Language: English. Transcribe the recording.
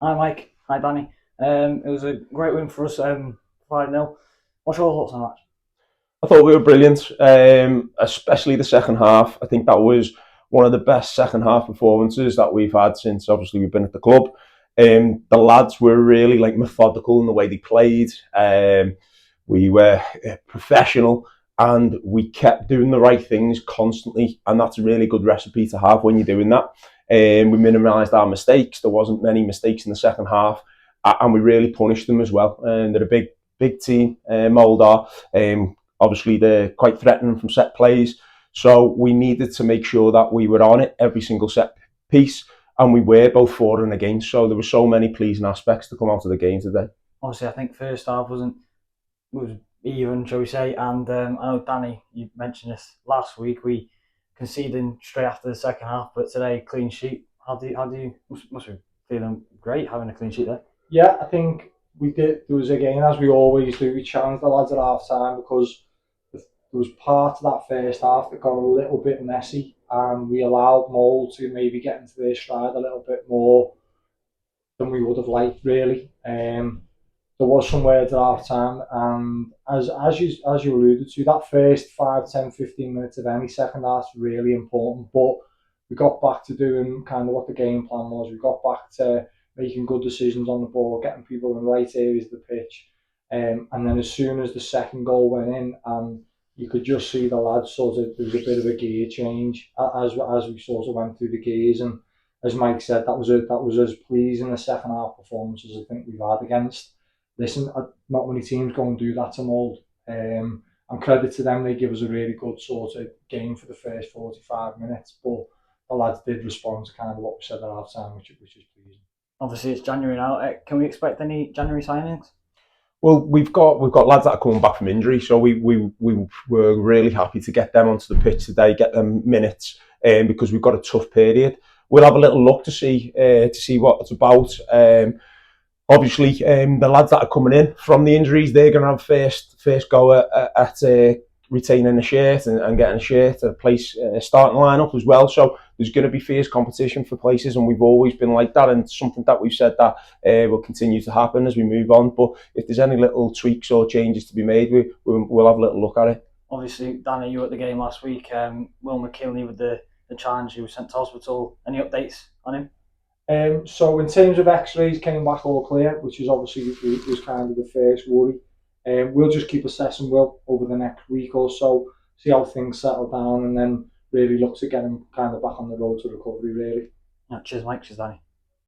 Hi Mike, hi Danny. It was a great win for us, 5-0. What's your thoughts on that? I thought we were brilliant, especially the second half. I think that was one of the best second half performances that we've had since obviously we've been at the club. The lads were really like methodical in the way they played. We were professional and we kept doing the right things constantly, and that's a really good recipe to have when you're doing that. We minimised our mistakes. There wasn't many mistakes in the second half, and we really punished them as well. And they're a big team, Moldar. Obviously, they're quite threatening from set plays. So we needed to make sure that we were on it every single set piece, and we were both for and against. So there were so many pleasing aspects to come out of the game today. Obviously, I think first half was even, shall we say? And I know Danny, you mentioned this last week. We conceding straight after the second half, but today clean sheet. How do you must be feeling great having a clean sheet there? Yeah, I think we did. There was again, as we always do, we challenged the lads at half time because there was part of that first half that got a little bit messy, and we allowed Mold to maybe get into their stride a little bit more than we would have liked, really. There was some words at half time, and as you alluded to, that first 5, 10, 15 minutes of any second half is really important. But we got back to doing kind of what the game plan was. We got back to making good decisions on the ball, getting people in the right areas of the pitch. And then as soon as the second goal went in, you could just see the lads sort of, there was a bit of a gear change as we sort of went through the gears. And as Mike said, that was as pleasing a second half performance as I think we've had against. Listen, not many teams go and do that to Mold. And credit to them, they give us a really good sort of game for the first 45 minutes. But the lads did respond to kind of what we said at half time, which is pleasing. Obviously, it's January now. Can we expect any January signings? Well, we've got lads that are coming back from injury, so we were really happy to get them onto the pitch today, get them minutes, because we've got a tough period. We'll have a little look to see what it's about. Obviously, the lads that are coming in from the injuries, they're going to have first go at retaining a shirt and getting a shirt to place starting lineup as well. So there's going to be fierce competition for places, and we've always been like that, and something that we've said that will continue to happen as we move on. But if there's any little tweaks or changes to be made, we'll have a little look at it. Obviously, Danny, you were at the game last week. Will McKinley with the challenge, he was sent to hospital. Any updates on him? So in terms of X-rays, came back all clear, which is obviously was kind of the first worry. We'll just keep assessing Will over the next week or so, see how things settle down, and then really look to get him kind of back on the road to recovery. Really. Yeah, cheers, Mike. Cheers, Danny.